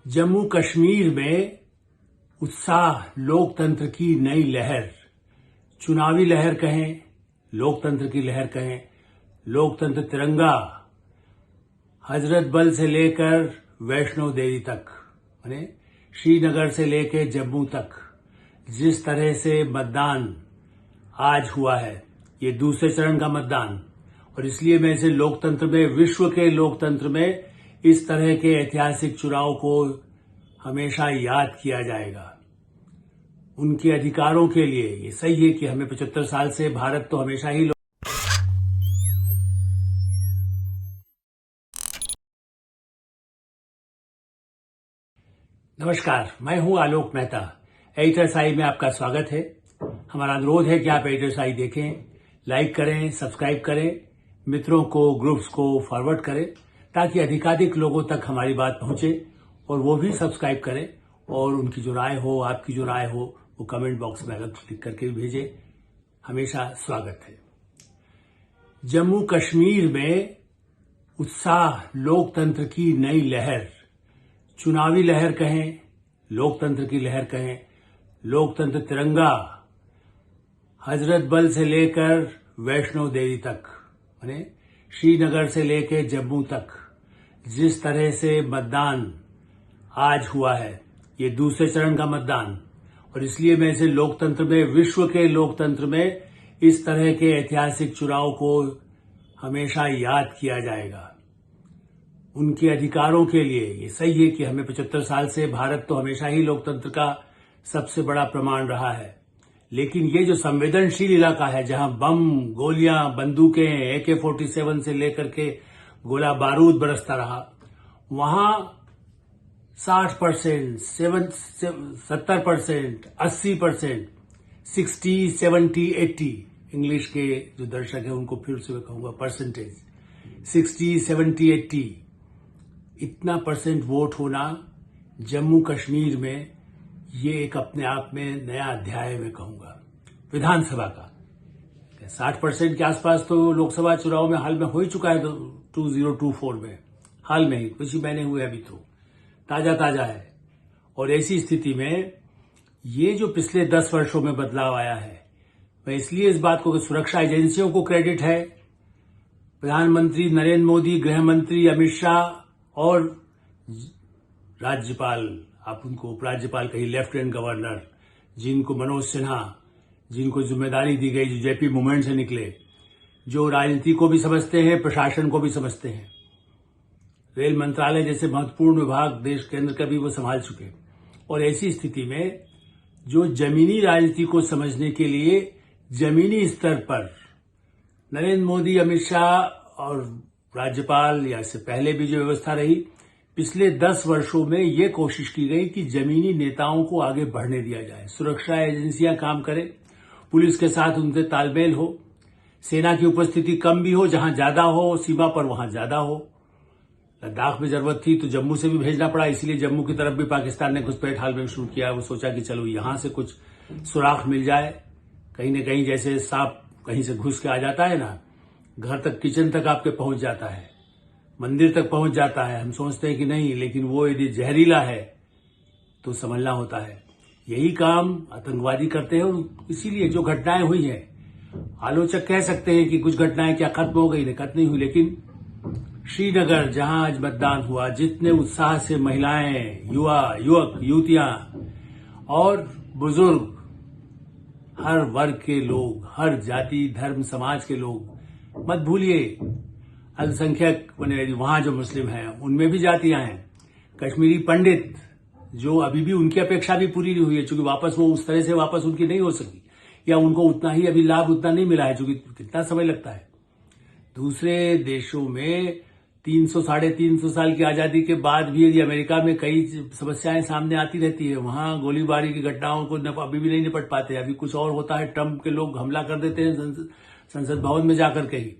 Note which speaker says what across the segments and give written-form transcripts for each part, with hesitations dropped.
Speaker 1: जम्मू कश्मीर में उत्साह, लोकतंत्र की नई लहर, चुनावी लहर कहें, लोकतंत्र की लहर कहें, लोकतंत्र तिरंगा हजरत बल से लेकर वैष्णो देवी तक, माने श्रीनगर से लेकर जम्मू तक जिस तरह से मतदान आज हुआ है, ये दूसरे चरण का मतदान, और इसलिए मैं इसे लोकतंत्र में, विश्व के लोकतंत्र में इस तरह के ऐतिहासिक चुनाव को हमेशा याद किया जाएगा। उनके अधिकारों के लिए ये सही है कि हमें 75 साल से भारत तो हमेशा ही नमस्कार, मैं हूं आलोक मेहता। एडिटर साई में आपका स्वागत है। हमारा अनुरोध है कि आप एडिटर साई देखें, लाइक करें, सब्सक्राइब करें, मित्रों को, ग्रुप्स को फॉरवर्ड करें, ताकि अधिकाधिक लोगों तक हमारी बात पहुंचे और वो भी सब्सक्राइब करें और उनकी जो राय हो, आपकी जो राय हो, वो कमेंट बॉक्स में अलग क्लिक करके भी भेजें। हमेशा स्वागत है। जम्मू कश्मीर में उत्साह, लोकतंत्र की नई लहर, चुनावी लहर कहें, लोकतंत्र की लहर कहें, लोकतंत्र तिरंगा हजरत बल से लेकर वैष्णो देवी तक, माने श्रीनगर से लेकर जम्मू तक जिस तरह से मतदान आज हुआ है, ये दूसरे चरण का मतदान, और इसलिए मैं इसे लोकतंत्र में, विश्व के लोकतंत्र में इस तरह के ऐतिहासिक चुनाव को हमेशा याद किया जाएगा। उनके अधिकारों के लिए ये सही है कि हमें 75 साल से भारत तो हमेशा ही लोकतंत्र का सबसे बड़ा प्रमाण रहा है, लेकिन ये जो संवेदनशील इलाका है, जहां बम, गोलियां, बंदूकें, AK-47 से लेकर के गोला बारूद बरसता रहा, वहां 60%, 70%, 80%, 60, 70, 80, इंग्लिश के जो दर्शक हैं उनको फिर से मैं कहूंगा परसेंटेज, 60, 70, 80, इतना परसेंट वोट होना जम्मू कश्मीर में, ये एक अपने आप में नया अध्याय मैं कहूंगा विधानसभा का। 60% के आसपास तो लोकसभा चुनाव में हाल में हो ही चुका है, 2024 में, हाल में ही कुछ ही महीने हुए, अभी तो ताजा है। और ऐसी स्थिति में ये जो पिछले 10 वर्षों में बदलाव आया है, मैं इसलिए इस बात को, सुरक्षा एजेंसियों को क्रेडिट है, प्रधानमंत्री नरेंद्र मोदी, गृह मंत्री अमित शाह और राज्यपाल, आप उनको उपराज्यपाल कहिए, लेफ्टिनेंट गवर्नर, जिनको मनोज सिन्हा, जिनको जिम्मेदारी दी गई, जो जेपी मूवमेंट से निकले, जो राजनीति को भी समझते हैं, प्रशासन को भी समझते हैं, रेल मंत्रालय जैसे महत्वपूर्ण विभाग देश केंद्र का भी वो संभाल चुके। और ऐसी स्थिति में जो जमीनी राजनीति को समझने के लिए जमीनी स्तर पर नरेंद्र मोदी, अमित शाह और राज्यपाल, या इससे पहले भी जो व्यवस्था रही, पिछले 10 वर्षों में ये कोशिश की गई कि जमीनी नेताओं को आगे बढ़ने दिया जाए, सुरक्षा एजेंसियां काम करें, पुलिस के साथ उनसे तालमेल हो, सेना की उपस्थिति कम भी हो, जहां ज्यादा हो, सीमा पर वहां ज्यादा हो। लद्दाख में जरूरत थी तो जम्मू से भी भेजना पड़ा, इसलिए जम्मू की तरफ भी पाकिस्तान ने घुसपैठ हाल में शुरू किया। वो सोचा कि चलो यहां से कुछ सुराख मिल जाए, कहीं न कहीं, जैसे सांप कहीं से घुस के आ जाता है ना, घर तक, किचन तक आपके पहुंच जाता है, मंदिर तक पहुंच जाता है। हम सोचते हैं कि नहीं, लेकिन वो यदि जहरीला है तो समझना होता है। यही काम आतंकवादी करते हैं, और इसीलिए जो घटनाएं हुई हैं, आलोचक कह सकते हैं कि कुछ घटनाएं क्या खत्म हो गई, खत्म नहीं हुई, लेकिन श्रीनगर जहां आज मतदान हुआ, जितने उत्साह से महिलाएं, युवक, युवतियां और बुजुर्ग, हर वर्ग के लोग, हर जाति, धर्म, समाज के लोग, मत भूलिए अल्पसंख्यक, वहां जो मुस्लिम हैं उनमें भी जातियां हैं, कश्मीरी पंडित, जो अभी भी उनकी अपेक्षा भी पूरी नहीं हुई है, चूंकि वापस वो उस तरह से वापस उनकी नहीं हो सकी, या उनको उतना ही अभी लाभ उतना नहीं मिला है, चूंकि कितना समय लगता है। दूसरे देशों में 300, 350 साल की आजादी के बाद भी यदि अमेरिका में कई समस्याएं सामने आती रहती है, वहां गोलीबारी की घटनाओं को अभी भी नहीं निपट पाते। अभी कुछ और होता है, ट्रंप के लोग हमला कर देते हैं संसद भवन में जाकर के ही।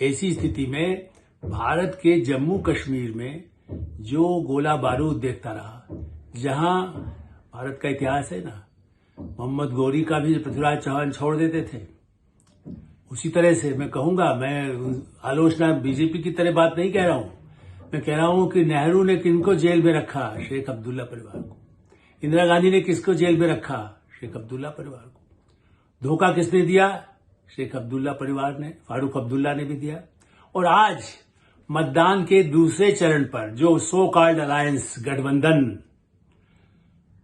Speaker 1: ऐसी स्थिति में भारत के जम्मू कश्मीर में जो गोला बारूद देखता रहा, जहां भारत का इतिहास है ना, मोहम्मद गौरी का भी पृथ्वीराज चौहान छोड़ देते थे, उसी तरह से मैं कहूंगा, मैं आलोचना बीजेपी की तरह बात नहीं कह रहा हूं, मैं कह रहा हूं कि नेहरू ने किनको जेल में रखा? शेख अब्दुल्ला परिवार को। इंदिरा गांधी ने किसको जेल में रखा? शेख अब्दुल्ला परिवार को। धोखा किसने दिया? शेख अब्दुल्ला परिवार ने, फारूक अब्दुल्ला ने भी दिया। और आज मतदान के दूसरे चरण पर जो सो कॉल्ड अलायंस, गठबंधन,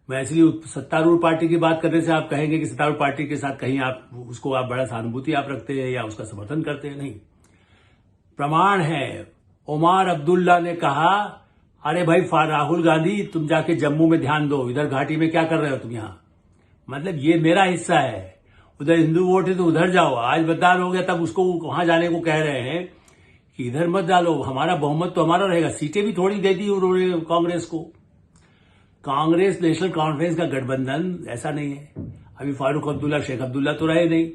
Speaker 1: मैं इसलिए सत्तारूढ़ पार्टी की बात करने से आप कहेंगे कि सत्तारूढ़ पार्टी के साथ कहीं आप उसको आप बड़ा सहानुभूति आप रखते हैं या उसका समर्थन करते हैं, नहीं। प्रमाण है, उमर अब्दुल्ला ने कहा, अरे भाई राहुल गांधी तुम जाके जम्मू में ध्यान दो, इधर घाटी में क्या कर रहे हो तुम यहां? मतलब ये मेरा हिस्सा है, उधर हिंदू वोट है तो उधर जाओ। आज मतदान हो गया तब उसको वहां जाने को कह रहे हैं कि इधर मत डालो, हमारा बहुमत तो हमारा रहेगा। सीटें भी थोड़ी दे दी उन्होंने कांग्रेस को। कांग्रेस नेशनल कॉन्फ्रेंस का गठबंधन ऐसा नहीं है। अभी फारूक अब्दुल्ला, शेख अब्दुल्ला तो रहे नहीं।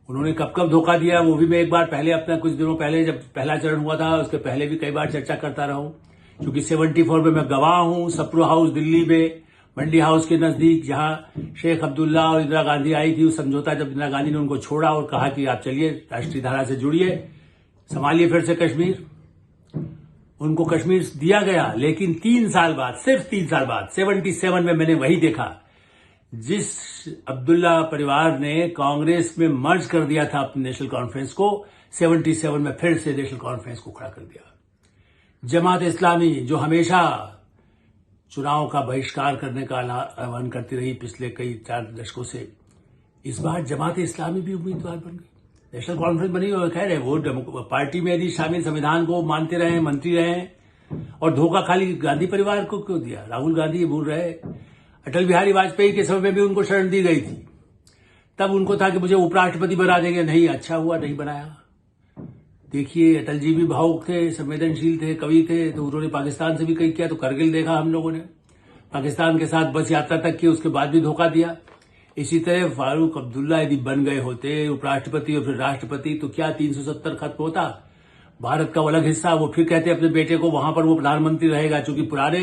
Speaker 1: उन्होंने कब कब धोखा दिया वो भी मैं एक बार पहले, अपना कुछ दिनों पहले जब पहला चरण हुआ था उसके पहले भी कई बार चर्चा करता रहा हूं, क्योंकि 74 में मैं गवाह हूं। सप्रू हाउस दिल्ली में, मंडी हाउस के नजदीक, जहां शेख अब्दुल्ला और इंदिरा गांधी आई थी, उस समझौता जब इंदिरा गांधी ने उनको छोड़ा और कहा कि आप चलिए राष्ट्रीय धारा से जुड़िए, संभालिए फिर से कश्मीर, उनको कश्मीर दिया गया। लेकिन 3 साल बाद, सिर्फ 3 साल बाद 77 में मैंने वही देखा, जिस अब्दुल्ला परिवार ने कांग्रेस में मर्ज कर दिया था अपनी नेशनल कॉन्फ्रेंस को, 77 में फिर से नेशनल कॉन्फ्रेंस को खड़ा कर दिया। जमात इस्लामी जो हमेशा चुनाव का बहिष्कार करने का आह्वान करती रही पिछले कई 4 दशकों से, इस बार जमात इस्लामी भी उम्मीदवार बन गई। नेशनल कॉन्फ्रेंस बनी और कह रहे वो पार्टी में यदि शामिल, संविधान को मानते रहे, मंत्री रहे, और धोखा खाली गांधी परिवार को क्यों दिया? राहुल गांधी ये भूल रहे, अटल बिहारी वाजपेयी के समय में भी उनको शरण दी गई थी। तब उनको था कि मुझे उपराष्ट्रपति बना देंगे, नहीं, अच्छा हुआ नहीं बनाया। देखिए अटल जी भी भावुक थे, संवेदनशील थे, कवि थे, तो उन्होंने पाकिस्तान से भी कई किया। तो करगिल देखा हम लोगों ने, पाकिस्तान के साथ बस यात्रा तक की, उसके बाद भी धोखा दिया। इसी तरह फारूक अब्दुल्ला यदि बन गए होते उपराष्ट्रपति और फिर राष्ट्रपति, तो क्या 370 खत्म होता? भारत का वो अलग हिस्सा, वो फिर कहते अपने बेटे को वहां पर वो प्रधानमंत्री रहेगा, चूंकि पुराने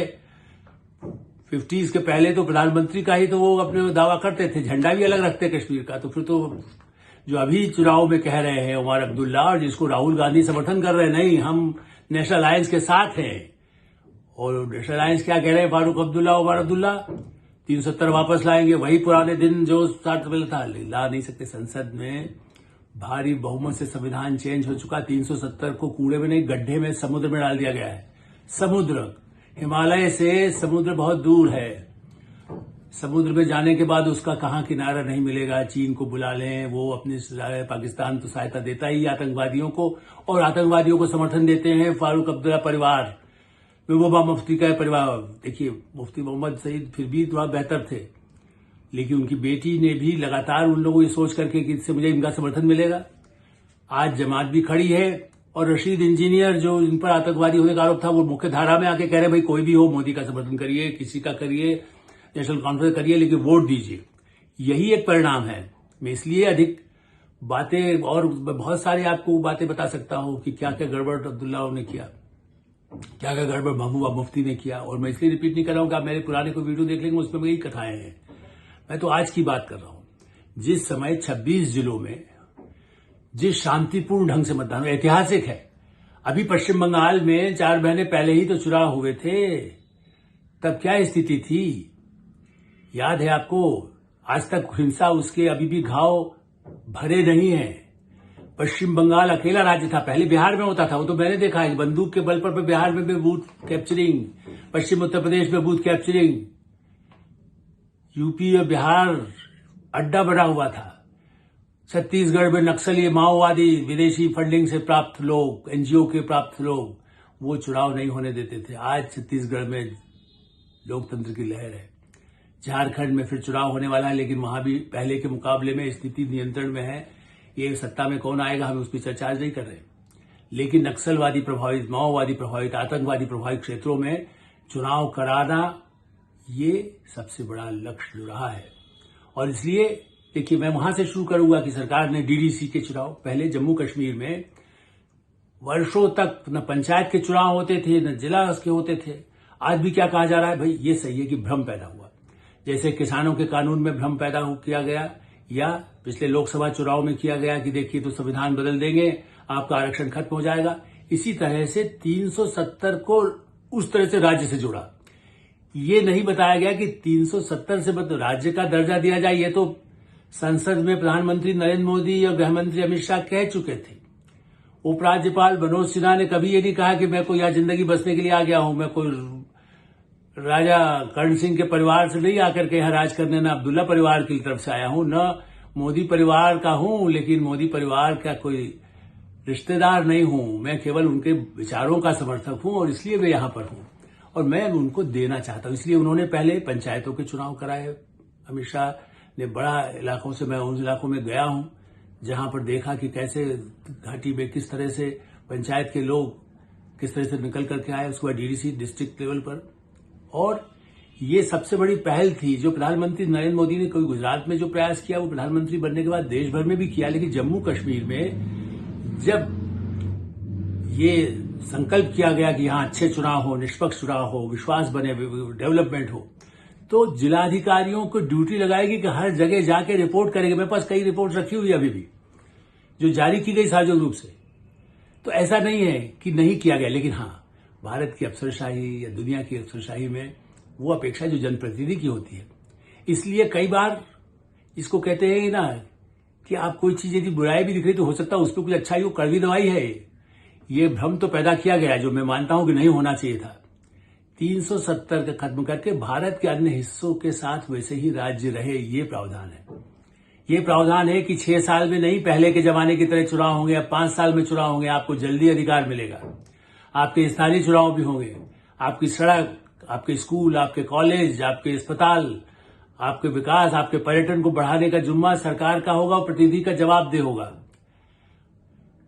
Speaker 1: 50s के पहले तो प्रधानमंत्री का ही तो वो अपने दावा करते थे, झंडा भी अलग रखते कश्मीर का। तो फिर तो जो अभी चुनाव में कह रहे हैं उमर अब्दुल्ला, और जिसको राहुल गांधी समर्थन कर रहे हैं, नहीं हम नेशनल अलायंस के साथ हैं, और नेशनल अलायंस क्या कह रहे हैं फारूक अब्दुल्ला, उमर अब्दुल्ला 370 वापस लाएंगे, वही पुराने दिन जो स्टार्ट था, ला नहीं सकते। संसद में भारी बहुमत से संविधान चेंज हो चुका, 370 को कूड़े में नहीं गड्ढे में, समुद्र में डाल दिया गया है। समुद्र, हिमालय से समुद्र बहुत दूर है, समुद्र में जाने के बाद उसका कहां किनारा नहीं मिलेगा। चीन को बुला लें, वो अपने पाकिस्तान तो सहायता देता ही आतंकवादियों को, और आतंकवादियों को समर्थन देते हैं फारूक अब्दुल्ला परिवार, महबूबा मुफ्ती का परिवार। देखिए मुफ्ती मोहम्मद सईद फिर भी थोड़ा बेहतर थे, लेकिन उनकी बेटी ने भी लगातार उन लोगों ये सोच करके कि इससे मुझे इनका समर्थन मिलेगा। आज जमात भी खड़ी है, और रशीद इंजीनियर जो इन पर आतंकवादी होने का आरोप था, वो मुख्य धारा में आके कह रहे भाई कोई भी हो, मोदी का समर्थन करिए, किसी का करिए, नेशनल कॉन्फ्रेंस करिए, लेकिन वोट दीजिए। यही एक परिणाम है। मैं इसलिए अधिक बातें, और बहुत सारी आपको बातें बता सकता हूं कि क्या क्या गड़बड़ अब्दुल्ला ने किया, क्या क्या गड़बड़ महबूबा मुफ्ती ने किया। और मैं इसलिए रिपीट नहीं कर रहा हूं कि आप मेरे पुराने कोई वीडियो देख लेंगे, उसमें यही कथाएं हैं। मैं तो आज की बात कर रहा हूं। जिस समय 26 जिलों में जिस शांतिपूर्ण ढंग से मतदान, ऐतिहासिक है। अभी पश्चिम बंगाल में 4 महीने पहले ही तो चुनाव हुए थे, तब क्या स्थिति थी याद है आपको? आज तक हिंसा, उसके अभी भी घाव भरे नहीं है। पश्चिम बंगाल अकेला राज्य था, पहले बिहार में होता था, वो तो मैंने देखा है, बंदूक के बल पर बिहार में भी बूथ कैप्चरिंग, पश्चिम उत्तर प्रदेश में बूथ कैप्चरिंग, यूपी और बिहार अड्डा बना हुआ था। छत्तीसगढ़ में नक्सली, माओवादी, विदेशी फंडिंग से प्राप्त लोग, एनजीओ के प्राप्त लोग, वो चुनाव नहीं होने देते थे। आज छत्तीसगढ़ में लोकतंत्र की लहर है। झारखंड में फिर चुनाव होने वाला है, लेकिन वहां भी पहले के मुकाबले में स्थिति नियंत्रण में है। ये सत्ता में कौन आएगा, हम उस पर चर्चा आज नहीं कर रहे, लेकिन नक्सलवादी प्रभावित, माओवादी प्रभावित, आतंकवादी प्रभावित क्षेत्रों में चुनाव कराना, ये सबसे बड़ा लक्ष्य रहा है। और इसलिए देखिए, मैं वहां से शुरू करूंगा कि सरकार ने डीडीसी के चुनाव, पहले जम्मू कश्मीर में वर्षों तक न पंचायत के चुनाव होते थे, न जिला के होते थे। आज भी क्या कहा जा रहा है, भाई ये सही है कि भ्रम पैदा हुआ, जैसे किसानों के कानून में भ्रम पैदा किया गया, या पिछले लोकसभा चुनाव में किया गया कि देखिए तो संविधान बदल देंगे, आपका आरक्षण खत्म हो जाएगा। इसी तरह से 370 को उस तरह से राज्य से जोड़ा। ये नहीं बताया गया कि 370 से मतलब राज्य का दर्जा दिया जाए। ये तो संसद में प्रधानमंत्री नरेंद्र मोदी और गृहमंत्री अमित शाह कह चुके थे। उपराज्यपाल मनोज सिन्हा ने कभी ये नहीं कहा कि मैं कोई यहाँ जिंदगी बसने के लिए आ गया हूं, मैं कोई राजा कर्ण सिंह के परिवार से नहीं आकर के यहाँ राज करने, न अब्दुल्ला परिवार की तरफ से आया हूं, न मोदी परिवार का हूं, लेकिन मोदी परिवार का कोई रिश्तेदार नहीं हूं। मैं केवल उनके विचारों का समर्थक हूं और इसलिए मैं यहां पर हूं और मैं उनको देना चाहता हूं। इसलिए उन्होंने पहले पंचायतों के चुनाव कराए। अमित शाह ने बड़ा इलाकों से, मैं उन इलाकों में गया हूं जहां पर देखा कि कैसे घाटी में किस तरह से पंचायत के लोग किस तरह से निकल करके आए, उसके बाद डीडीसी डिस्ट्रिक्ट लेवल पर। और ये सबसे बड़ी पहल थी जो प्रधानमंत्री नरेंद्र मोदी ने कोई गुजरात में जो प्रयास किया वो प्रधानमंत्री बनने के बाद देश भर में भी किया, लेकिन जम्मू कश्मीर में जब ये संकल्प किया गया कि यहां अच्छे चुनाव हो, निष्पक्ष चुनाव हो, विश्वास बने, डेवलपमेंट हो, तो जिलाधिकारियों को ड्यूटी लगाएगी कि हर जगह जाके रिपोर्ट करेंगे। मेरे पास कई रिपोर्ट रखी हुई है अभी भी जो जारी की गई सार्वजनिक रूप से। तो ऐसा नहीं है कि नहीं किया गया, लेकिन हाँ, भारत की अफसरशाही या दुनिया की अफसरशाही में वो अपेक्षा जो जनप्रतिनिधि की होती है। इसलिए कई बार इसको कहते हैं ना कि आप कोई चीज यदि बुराई भी दिख रही तो हो सकता है उस पर कुछ अच्छाई हो, कड़वी दवाई है। ये भ्रम तो पैदा किया गया जो मैं मानता हूं कि नहीं होना चाहिए था। 370 का खत्म करके भारत के अन्य हिस्सों के साथ वैसे ही राज्य रहे, ये प्रावधान है। ये प्रावधान है कि 6 साल में नहीं पहले के जमाने की तरह चुनाव होंगे, अब 5 साल में चुनाव होंगे, आपको जल्दी अधिकार मिलेगा। आपके स्थानीय चुनाव भी होंगे, आपकी सड़क, आपके स्कूल, आपके कॉलेज, आपके अस्पताल, आपके विकास, आपके पर्यटन को बढ़ाने का जिम्मा सरकार का होगा और प्रतिनिधि का जवाबदेह होगा।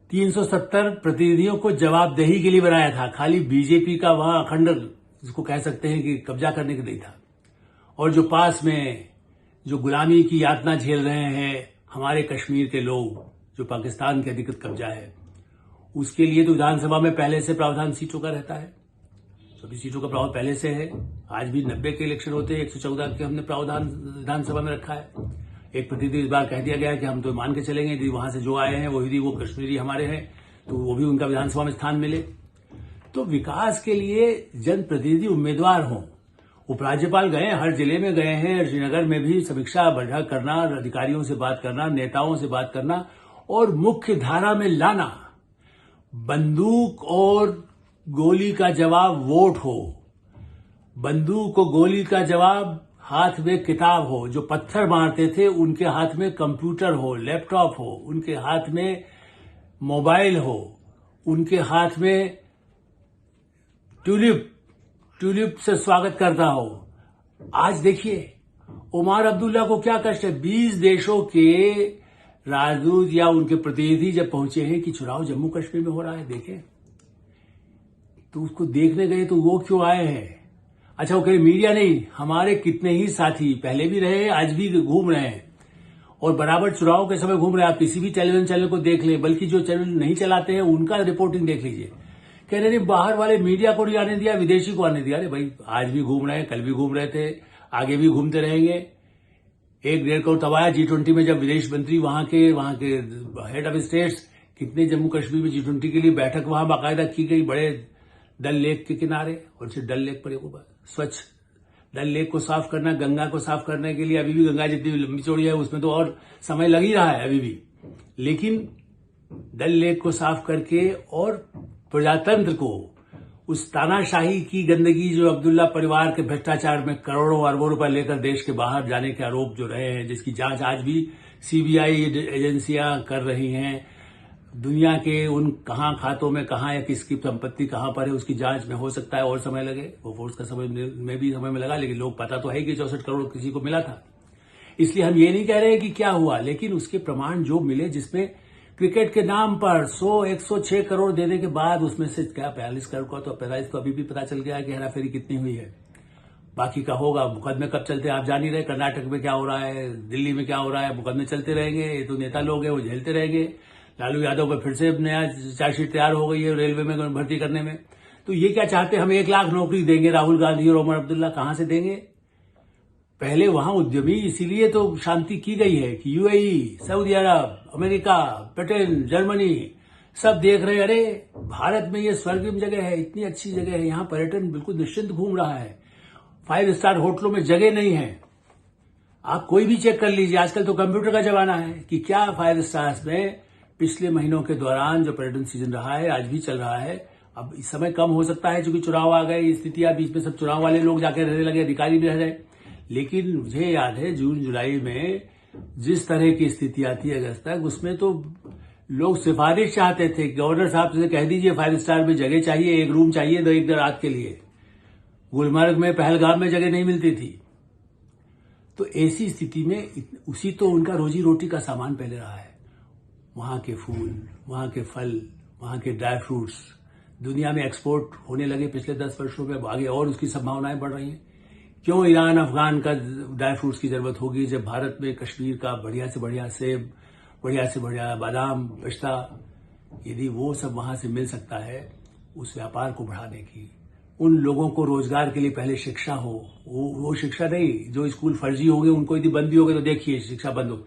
Speaker 1: 370 प्रतिनिधियों को जवाबदेही के लिए बनाया था, खाली बीजेपी का वहां अखंड, जिसको कह सकते हैं कि कब्जा करने के लिए था। और जो पास में जो गुलामी की यातना झेल रहे हैं हमारे कश्मीर के लोग, जो पाकिस्तान के अधिकृत कब्जा है, उसके लिए तो विधानसभा में पहले से प्रावधान सीटों का रहता है। सभी सीटों का प्रावधान पहले से है। आज भी 90 के इलेक्शन होते हैं, 114 के हमने प्रावधान विधानसभा में रखा है। एक प्रतिनिधि इस बार कह दिया गया कि हम तो मान के चलेंगे यदि वहां से जो आए हैं वो यदि वो कश्मीरी हमारे हैं तो वो भी उनका विधानसभा में स्थान मिले। तो विकास के लिए जनप्रतिनिधि उम्मीदवार हों। उपराज्यपाल गए, हर जिले में गए हैं, श्रीनगर में भी समीक्षा बैठक करना, अधिकारियों से बात करना, नेताओं से बात करना और मुख्य धारा में लाना। बंदूक और गोली का जवाब वोट हो, बंदूक और गोली का जवाब हाथ में किताब हो। जो पत्थर मारते थे उनके हाथ में कंप्यूटर हो, लैपटॉप हो, उनके हाथ में मोबाइल हो, उनके हाथ में ट्यूलिप से स्वागत करता हो। आज देखिए उमर अब्दुल्ला को क्या कष्ट है। 20 देशों के राजदूत या उनके प्रतिनिधि जब पहुंचे हैं कि चुनाव जम्मू कश्मीर में हो रहा है, देखें तो उसको देखने गए तो वो क्यों आए हैं। अच्छा, वो कहे मीडिया नहीं, हमारे कितने ही साथी पहले भी रहे, आज भी घूम रहे हैं और बराबर चुनाव के समय घूम रहे हैं। आप किसी भी टेलीविजन चैनल को देख लें, बल्कि जो चैनल नहीं चलाते हैं उनका रिपोर्टिंग देख लीजिए। कह रहे बाहर वाले मीडिया को नहीं आने दिया, विदेशी को आने दिया। अरे भाई, आज भी घूम रहे हैं, कल भी घूम रहे थे, आगे भी घूमते रहेंगे। 1-1.5 करोड़ तब आया G20 में, जब विदेश मंत्री वहां के हेड ऑफ स्टेट्स, कितने जम्मू कश्मीर में G20 के लिए बैठक वहां बाकायदा की गई, बड़े डल लेक के किनारे। और सिर्फ डल लेक पर एक स्वच्छ डल लेक को साफ करना, गंगा को साफ करने के लिए अभी भी गंगा जितनी लंबी चौड़ी है उसमें तो और समय लग ही रहा है अभी भी, लेकिन डल लेक को साफ करके और प्रजातंत्र को, उस तानाशाही की गंदगी जो अब्दुल्ला परिवार के भ्रष्टाचार में करोड़ों अरबों रुपए लेकर देश के बाहर जाने के आरोप जो रहे हैं, जिसकी जांच आज भी सीबीआई एजेंसियां कर रही हैं। दुनिया के उन कहां खातों में कहां या किसकी संपत्ति कहां पर है उसकी जांच में हो सकता है और समय लगे, वो फोर्स का समय में भी समय में लगा, लेकिन लोग पता तो है कि 64 करोड़ किसी को मिला था। इसलिए हम ये नहीं कह रहे हैं कि क्या हुआ, लेकिन उसके प्रमाण जो मिले, जिसमें क्रिकेट के नाम पर 106 करोड़ देने के बाद उसमें से क्या 45 करोड़ का, तो 45 तो अभी भी पता चल गया कि हेराफेरी कितनी हुई है। बाकी का होगा, मुकदमे कब चलते हैं आप जान ही रहे। कर्नाटक में क्या हो रहा है, दिल्ली में क्या हो रहा है, मुकदमे चलते रहेंगे। ये तो नेता लोग हैं, वो झेलते रहेंगे। लालू यादव पर फिर से नया चार्जशीट तैयार हो गई है रेलवे में भर्ती करने में। तो ये क्या चाहते हैं, हम 1 लाख नौकरी देंगे राहुल गांधी और उमर अब्दुल्ला, कहां से देंगे। पहले वहां उद्यमी, इसीलिए तो शांति की गई है कि यूएई, सऊदी अरब, अमेरिका, ब्रिटेन, जर्मनी, सब देख रहे हैं, अरे भारत में ये स्वर्गीय जगह है, इतनी अच्छी जगह है, यहाँ पर्यटन बिल्कुल निश्चिंत घूम रहा है, 5 स्टार होटलों में जगह नहीं है। आप कोई भी चेक कर लीजिए, आजकल तो कंप्यूटर का जमाना है कि क्या 5 स्टार्स में पिछले महीनों के दौरान जो पर्यटन सीजन रहा है, आज भी चल रहा है। अब इस समय कम हो सकता है क्योंकि चुनाव आ गए, स्थितियां बीच में, सब चुनाव वाले लोग जाके रहने लगे, अधिकारी भी रह रहे। लेकिन मुझे याद है जून जुलाई में जिस तरह की स्थितियां थी अगस्त तक, उसमें तो लोग सिफारिश चाहते थे, गवर्नर साहब से कह दीजिए 5 स्टार में जगह चाहिए, एक रूम चाहिए 2 एक रात के लिए। गुलमर्ग में, पहलगाम में जगह नहीं मिलती थी। तो ऐसी स्थिति में उसी तो उनका रोजी रोटी का सामान पहले रहा है। वहां के फूल, वहां के फल, वहां के ड्राई फ्रूट्स दुनिया में एक्सपोर्ट होने लगे पिछले 10 वर्षों में, आगे और उसकी संभावनाएं बढ़ रही हैं। क्यों ईरान, अफगान का ड्राई फ्रूट्स की जरूरत होगी जब भारत में कश्मीर का बढ़िया से बढ़िया सेब, बढ़िया से बढ़िया बादाम, पिस्ता, यदि वो सब वहां से मिल सकता है उस व्यापार को बढ़ाने की, उन लोगों को रोजगार के लिए पहले शिक्षा हो, वो शिक्षा नहीं, जो स्कूल फर्जी हो गए उनको यदि बंद भी हो गए तो देखिए शिक्षा बंद हो।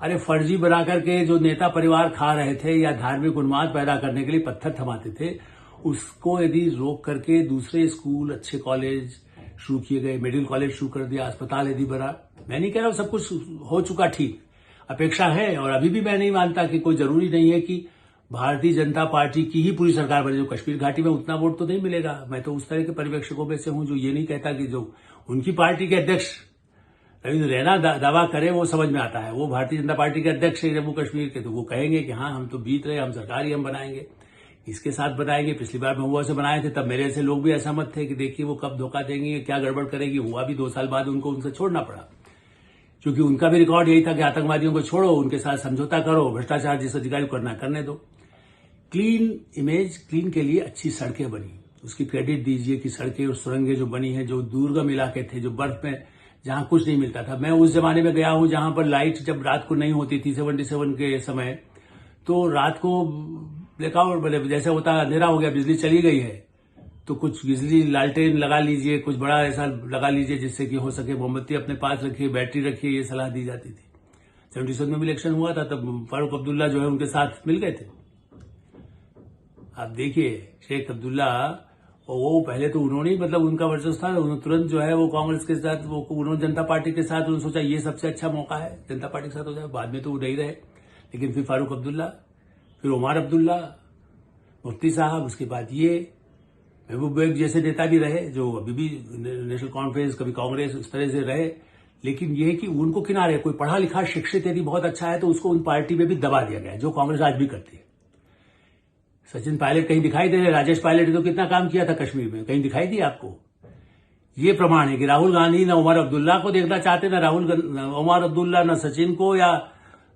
Speaker 1: अरे फर्जी बना करके जो नेता परिवार खा रहे थे या धार्मिक उन्माद पैदा करने के लिए पत्थर थमाते थे, उसको यदि रोक करके दूसरे स्कूल, अच्छे कॉलेज शुरू किए गए, मेडिकल कॉलेज शुरू कर दिया, अस्पताल यदि बना, मैं नहीं कह रहा हूं सब कुछ हो चुका, ठीक, अपेक्षा है। और अभी भी मैं नहीं मानता कि कोई जरूरी नहीं है कि भारतीय जनता पार्टी की ही पूरी सरकार बने। जो कश्मीर घाटी में उतना वोट तो नहीं मिलेगा। मैं तो उस तरह के पर्यवेक्षकों में से हूं जो ये नहीं कहता कि जो उनकी पार्टी के अध्यक्ष रविंद्र रैना दावा करे वो समझ में आता है। वो भारतीय जनता पार्टी के अध्यक्ष है जम्मू कश्मीर के, तो वो कहेंगे कि हाँ हम तो बीत रहे, हम सरकार ही हम बनाएंगे, इसके साथ बनाएंगे। पिछली बार महबूबा से बनाए थे तब मेरे ऐसे लोग भी असहमत थे कि देखिए वो कब धोखा देंगे, क्या गड़बड़ करेगी। हुआ भी 2 साल बाद उनको उनसे छोड़ना पड़ा, क्योंकि उनका भी रिकॉर्ड यही था कि आतंकवादियों को छोड़ो, उनके साथ समझौता करो, भ्रष्टाचार जिस अधिकारी को करना करने दो। क्लीन इमेज, क्लीन के लिए अच्छी सड़कें बनी, उसकी क्रेडिट दीजिए कि सड़कें और सुरंगें जो बनी हैं, जो दुर्गम इलाके थे, जो बर्फ में, जहां कुछ नहीं मिलता था। मैं उस जमाने में गया हूं जहां पर लाइट जब रात को नहीं होती थी 77 के समय, तो रात को ब्लैकआउट जैसे होता है, अंधेरा हो गया, बिजली चली गई है, तो कुछ बिजली लालटेन लगा लीजिए, कुछ बड़ा ऐसा लगा लीजिए जिससे कि हो सके, मोमबत्ती अपने पास रखिए, बैटरी रखिए, ये सलाह दी जाती थी। 77 में भी इलेक्शन हुआ था, तब फारूक अब्दुल्ला जो है उनके साथ मिल गए थे। आप देखिए शेख अब्दुल्ला, और वो पहले तो उन्होंने मतलब उनका वर्चस्व था, उन्होंने तुरंत जो है वो कांग्रेस के साथ, वो उन्होंने जनता पार्टी के साथ, उन्होंने सोचा ये सबसे अच्छा मौका है जनता पार्टी के साथ हो जाए। बाद में तो वो नहीं रहे, लेकिन फिर फारूक अब्दुल्ला, फिर उमर अब्दुल्ला, मुफ्ती साहब, उसके बाद ये महबूब बेग जैसे नेता भी रहे जो अभी भी नेशनल कॉन्फ्रेंस, कभी कांग्रेस, उस तरह से रहे। लेकिन ये कि उनको किनारे, कोई पढ़ा लिखा शिक्षित यदि बहुत अच्छा है तो उसको उन पार्टी में भी दबा दिया गया, जो कांग्रेस आज भी करती है। सचिन पायलट कहीं दिखाई दे रहे? राजेश पायलट ने तो कितना काम किया था कश्मीर में, कहीं दिखाई दिया आपको? ये प्रमाण है कि राहुल गांधी न उमर अब्दुल्ला को देखना चाहते, न उमर अब्दुल्ला, न सचिन को या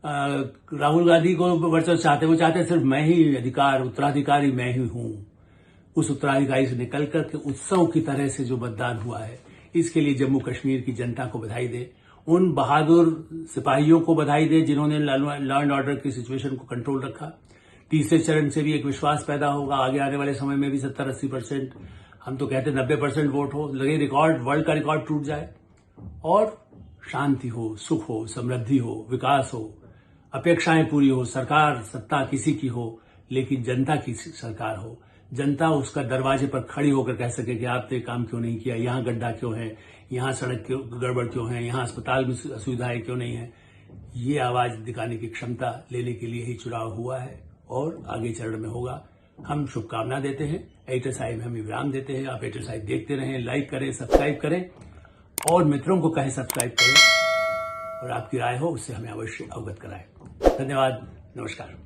Speaker 1: राहुल गांधी को वर्चस्व चाहते। वो चाहते सिर्फ मैं ही अधिकार, उत्तराधिकारी मैं ही हूं। उस उत्तराधिकारी से निकल करके उत्सव की तरह से जो मतदान हुआ है, इसके लिए जम्मू कश्मीर की जनता को बधाई दे, उन बहादुर सिपाहियों को बधाई दे जिन्होंने लॉ एंड ऑर्डर की सिचुएशन को कंट्रोल रखा। तीसरे चरण से भी एक विश्वास पैदा होगा, आगे आने वाले समय में भी 70-80%, हम तो कहते 90% वोट हो, लगे रिकॉर्ड, वर्ल्ड का रिकॉर्ड टूट जाए, और शांति हो, सुख हो, समृद्धि हो, विकास हो, अपेक्षाएं पूरी हो, सरकार सत्ता किसी की हो लेकिन जनता की सरकार हो, जनता उसका दरवाजे पर खड़ी होकर कह सके कि आपने काम क्यों नहीं किया, यहां गड्ढा क्यों है, यहां सड़क क्यों गड़बड़ क्यों है, यहां अस्पताल में सुविधाएं क्यों नहीं है। ये आवाज दिखाने की क्षमता लेने के लिए ही चुनाव हुआ है और आगे चरण में होगा। हम शुभकामना देते हैं, एडिटर साहिब हमें विराम देते हैं। आप एडिटर साहिब देखते रहें, लाइक करें, सब्सक्राइब करें और मित्रों को कहें सब्सक्राइब करें, और आपकी राय हो उससे हमें अवश्य अवगत कराएं। धन्यवाद, नमस्कार।